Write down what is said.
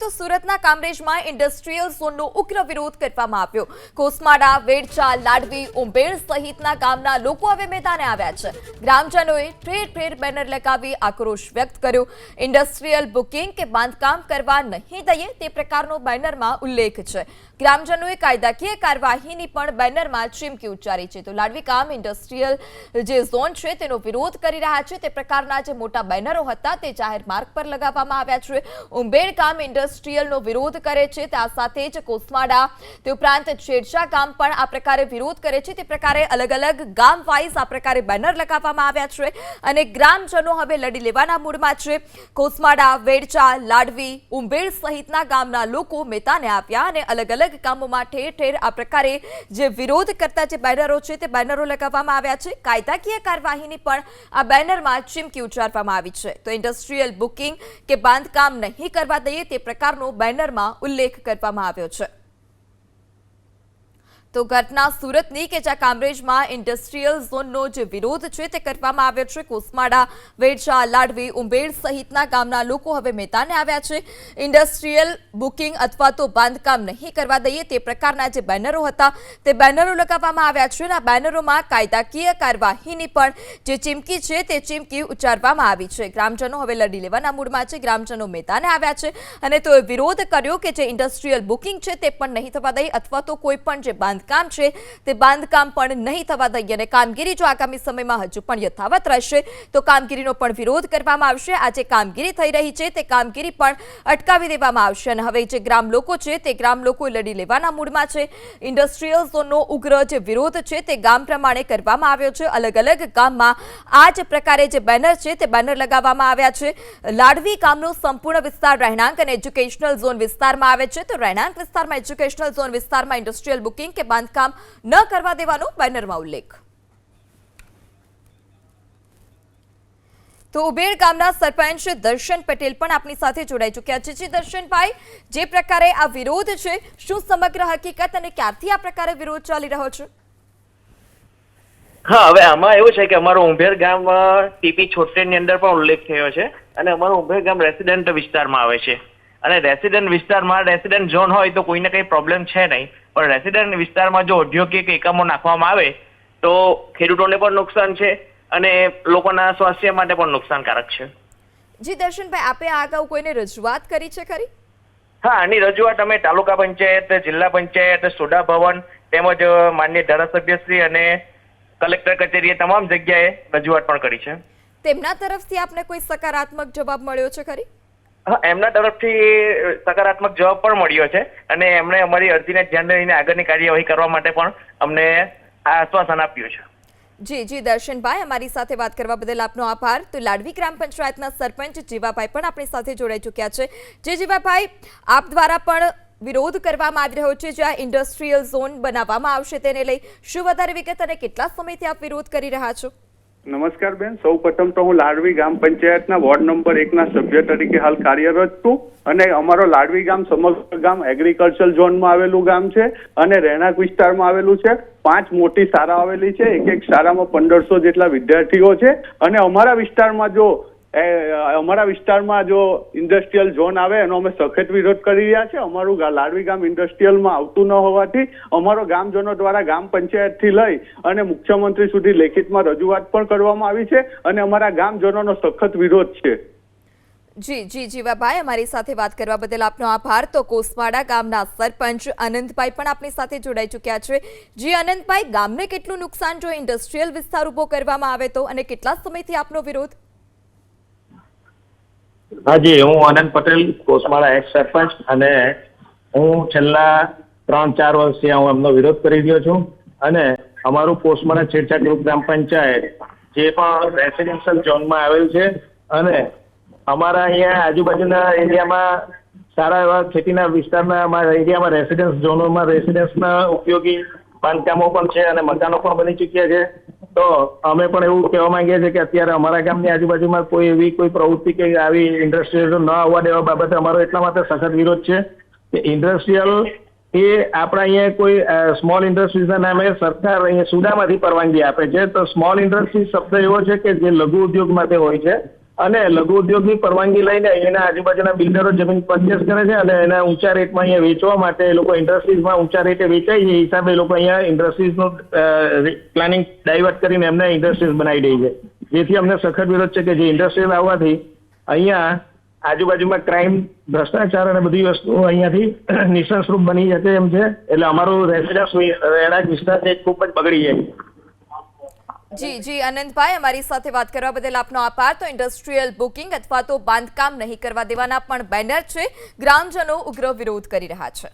તો સુરતના કામરેજમાં ઇન્ડસ્ટ્રીયલ ઝોનનો ઉગ્ર વિરોધ કરવામાં આવ્યો। કોસમાડા, વેડચા, લાડવી, ઉંબેડ સહિતના ગામના લોકો હવે મેદાને આવ્યા છે। ગ્રામજનોએ ઠેર ઠેર બેનર લગાવી આક્રોશ વ્યક્ત કર્યો। ઇન્ડસ્ટ્રીયલ બુકિંગ કે બાંધકામ કરવા નહીં દઈએ તે પ્રકારનો બેનરમાં ઉલ્લેખ છે। ગ્રામજનોએ કાયદાકીય કાર્યવાહીની પણ બેનરમાં ચીમકી ઉચ્ચારી છે। તો લાડવી ગામ ઇન્ડસ્ટ્રીયલ જે ઝોન છે તેનો વિરોધ કરી રહ્યા છે તે પ્રકારના જે મોટા બેનરો હતા તે જાહેર માર્ગ પર લગાવવામાં આવ્યા છે। ઉંબેડ ગામ ઇન્ડસ્ટ્રીયલનો વિરોધ કરે છે, ત્યાં સાથે જ કોસમાડા તે ઉપરાંત છેડશા ગામ પણ આ પ્રકારે વિરોધ કરે છે। તે પ્રકારે અલગ અલગ ગામ વાઇઝ આ પ્રકારે બેનર લગાવવામાં આવ્યા છે અને ગ્રામજનો હવે લડી લેવાના મૂડમાં છે। કોસમાડા, વેડચા, લાડવી, ઉંબેડ સહિતના ગામના લોકો મેદાને આવ્યા અને અલગ અલગ ગામોમાં ઠેર ઠેર આ પ્રકારે જે વિરોધ કરતા જે બેનરો છે તે બેનરો લગાવવામાં આવ્યા છે। કાયદાકીય કાર્યવાહીની પણ આ બેનરમાં ચીમકી ઉચ્ચારવામાં આવી છે। તો ઇન્ડસ્ટ્રીયલ બુકિંગ કે બાંધકામ નહીં કરવા દઈએ તે પ્રકારનો બેનરમાં ઉલ્લેખ કરવામાં આવ્યો છે। તો ઘટના સુરતની કે જ્યાં કામરેજમાં ઇન્ડસ્ટ્રીયલ ઝોનનો જે વિરોધ છે તે કરવામાં આવ્યો છે। કોસમાડા, વેડચા, લાડવી, ઉંબેડ સહિતના ગામના લોકો હવે મેદાને આવ્યા છે। ઇન્ડસ્ટ્રીયલ બુકિંગ અથવા તો બાંધકામ નહીં કરવા દઈએ તે પ્રકારના જે બેનરો હતા તે બેનરો લગાવવામાં આવ્યા છે અને આ બેનરોમાં કાયદાકીય કાર્યવાહીની પણ જે ચીમકી છે તે ચીમકી ઉચ્ચારવામાં આવી છે। ગ્રામજનો હવે લડી લેવાના મૂડમાં છે। ગ્રામજનો મેદાને આવ્યા છે અને તેઓએ વિરોધ કર્યો કે જે ઇન્ડસ્ટ્રીયલ બુકિંગ છે તે પણ નહીં થવા દઈએ અથવા તો કોઈ પણ જે બાંધકામ છે તે બાંધકામ પણ નહીં થવા દઈએ અને કામગીરી જો આગામી સમયમાં હજુ પણ યથાવત રહેશે તો કામગીરીનો પણ વિરોધ કરવામાં આવશે। આ જે કામગીરી થઈ રહી છે તે કામગીરી પણ અટકાવી દેવામાં આવશે અને હવે જે ગ્રામ લોકો છે તે ગ્રામ લોકો લડી લેવાના મૂડમાં છે। ઇન્ડસ્ટ્રીયલ ઝોનનો ઉગ્ર જે વિરોધ છે તે ગામ પ્રમાણે કરવામાં આવ્યો છે। અલગ અલગ ગામમાં આ જ પ્રકારે જે બેનર છે તે બેનર લગાવવામાં આવ્યા છે। લાડવી ગામનો સંપૂર્ણ વિસ્તાર રહેણાંક અને એજ્યુકેશનલ ઝોન વિસ્તારમાં આવે છે। તો રહેણાંક વિસ્તારમાં એજ્યુકેશનલ ઝોન વિસ્તારમાં ઇન્ડસ્ટ્રીયલ બુકિંગ કે બાંધકામ ન કરવા દેવાનો બેનરમાં ઉલ્લેખ। તો ઉબેડ ગામના સરપંચ દર્શન પટેલ પણ આપની સાથે જોડાઈ ચૂક્યા છે। જી દર્શનભાઈ, જે પ્રકારે આ વિરોધ છે શું સમગ્ર હકીકત અને ક્યારથી આ પ્રકારે વિરોધ ચાલી રહ્યો છે? હા, હવે આમાં એવું છે કે અમારો ઉંબેર ગામ ટીપી 76 ની અંદર પણ ઉલ્લેખ થયો છે અને અમારો ઉંબેર ગામ રેસિડેન્ટ વિસ્તારમાં આવે છે અને રેસિડેન્ટ વિસ્તારમાં રેસિડેન્ટ ઝોન હોય તો કોઈને કંઈ પ્રોબ્લેમ છે નહીં, પણ રેસિડેન્ટ વિસ્તારમાં જો ઔદ્યોગિક એકમો નાખવામાં આવે તો ખેડૂતોને પણ નુકસાન છે અને લોકોના સ્વાસ્થ્ય માટે પણ નુકસાનકારક છે। જી દર્શનભાઈ, આપે આ અગાઉ કોઈને રજૂઆત કરી છે ખરી? હા, આની રજૂઆત અમે તાલુકા પંચાયત, જિલ્લા પંચાયત, સોડા ભવન તેમજ માનનીય ધારાસભ્યશ્રી અને કલેક્ટર કચેરીએ તમામ જગ્યાએ રજૂઆત પણ કરી છે। તેમના તરફથી આપને કોઈ સકારાત્મક જવાબ મળ્યો છે ખરી? હા, એમના તરફથી સકારાત્મક જવાબ પણ મળ્યો છે અને એમણે અમારી અરજીને ધ્યાન લઈને આગળની કાર્યવાહી કરવા માટે પણ અમને આશ્વાસન આપ્યું છે। જી જી દર્શનભાઈ, અમારી સાથે વાત કરવા બદલ આપનો આભાર। તો લાડવી ગ્રામ પંચાયતના સરપંચ જીવાભાઈ પણ આપણી સાથે જોડાઈ ચૂક્યા છે। જે જીવાભાઈ, આપ દ્વારા પણ વિરોધ કરવામાં આવી રહ્યો છે જ્યાં ઇન્ડસ્ટ્રીયલ ઝોન બનાવવામાં આવશે તેને લઈ શું વધારે વિગત અને કેટલા સમયથી આપ વિરોધ કરી રહ્યા છો? નમસ્કાર બેન, સૌપ્રથમ તો હું લાડવી ગ્રામ પંચાયતના વોર્ડ નંબર 1 ના સભ્ય તરીકે હાલ કાર્યરત છું અને અમારો લાડવી ગામ સમગ્ર ગામ એગ્રીકલ્ચર ઝોનમાં આવેલું ગામ છે અને રહેણાંક વિસ્તારમાં આવેલું છે। 5 મોટી શાળા આવેલી છે, એક શાળામાં 1500 જેટલા વિદ્યાર્થીઓ છે અને અમારા વિસ્તારમાં જો ઇન્ડસ્ટ્રીયલ ઝોન આવે એનો અમે સખત વિરોધ કરી રહ્યા છે। અમારું લાડવી ગામ ઇન્ડસ્ટ્રીયલમાં આવતું ન હોવાથી અમારો ગામજનો દ્વારા ગામ પંચાયતથી લઈ અને મુખ્યમંત્રી સુધી લેખિતમાં રજૂઆત પણ કરવામાં આવી છે અને અમારા ગામજનોનો સખત વિરોધ છે। જી જી જીવાભાઈ, અમારી સાથે વાત કરવા બદલ આપનો આભાર। તો કોસમાડા ગામના સરપંચ આનંદભાઈ પણ આપની સાથે જોડાઈ ચૂક્યા છે। જી આનંદભાઈ, ગામને કેટલું નુકસાન જો ઇન્ડસ્ટ્રીયલ વિસ્તાર ઉભો કરવામાં આવે તો અને કેટલા સમયથી આપનો વિરોધ? હાજી, હું આનંદ પટેલ, કોસમાડા એક્સ સરપંચ અને હું છેલ્લા 3-4 વર્ષથી હું એમનો વિરોધ કરી રહ્યો છું અને અમારું કોસમાડા છેડછાડ ગ્રુપ ગ્રામ પંચાયત જે પણ રેસિડેન્શિયલ ઝોનમાં આવેલ છે અને અમારા અહીંયા આજુબાજુના એરિયામાં સારા એવા ખેતીના વિસ્તારના અમારા એરિયામાં રેસિડેન્સ ઝોનોમાં રેસિડેન્સના ઉપયોગી બાંધકામો પણ છે અને મકાનો પણ બની ચૂક્યા છે। તો અમે પણ એવું કહેવા માંગીએ છીએ કે અત્યારે અમારા ગામની આજુબાજુમાં કોઈ એવી કોઈ પ્રવૃત્તિ કે આવી ઇન્ડસ્ટ્રીયલ ન આવવા દેવા બાબતે અમારો એટલા માટે સખત વિરોધ છે કે ઇન્ડસ્ટ્રીયલ એ આપણા અહીંયા કોઈ સ્મોલ ઇન્ડસ્ટ્રીઝના નામે સરકાર અહીંયા સુદામાંથી પરવાનગી આપે છે। તો સ્મોલ ઇન્ડસ્ટ્રી શબ્દ એવો છે કે જે લઘુ ઉદ્યોગ માટે હોય છે અને લઘુ ઉદ્યોગની પરવાનગી લઈને અહીંના આજુબાજુના બિલ્ડરો જમીન પરચેસ કરે છે અને એના ઊંચા રેટમાં અહીંયા વેચવા માટે એ લોકો ઇન્ડસ્ટ્રીઝમાં ઊંચા રેટે વેચાય છે, એ હિસાબે એ લોકો અહીંયા ઇન્ડસ્ટ્રીઝનું પ્લાનિંગ ડાયવર્ટ કરીને એમને ઇન્ડસ્ટ્રીઝ બનાવી દે છે, જેથી અમને સખત વિરોધ છે કે જે ઇન્ડસ્ટ્રીઝ આવવાથી અહીંયા આજુબાજુમાં ક્રાઇમ, ભ્રષ્ટાચાર અને બધી વસ્તુઓ અહીંયાથી નિશંસરૂપ બની જશે એમ છે. એટલે અમારું રેસિડન્સ રહેણાંક વિસ્તાર છે ખૂબ જ બગડી જાય. જી અનંતભાઈ, અમારી સાથે વાત કરવા બદલ આપનો આભાર. તો ઇન્ડસ્ટ્રીયલ બુકિંગ અથવા તો બાંધકામ નહીં કરવા દેવાના પણ બેનર છે, ગ્રામજનો ઉગ્ર વિરોધ કરી રહ્યા છે.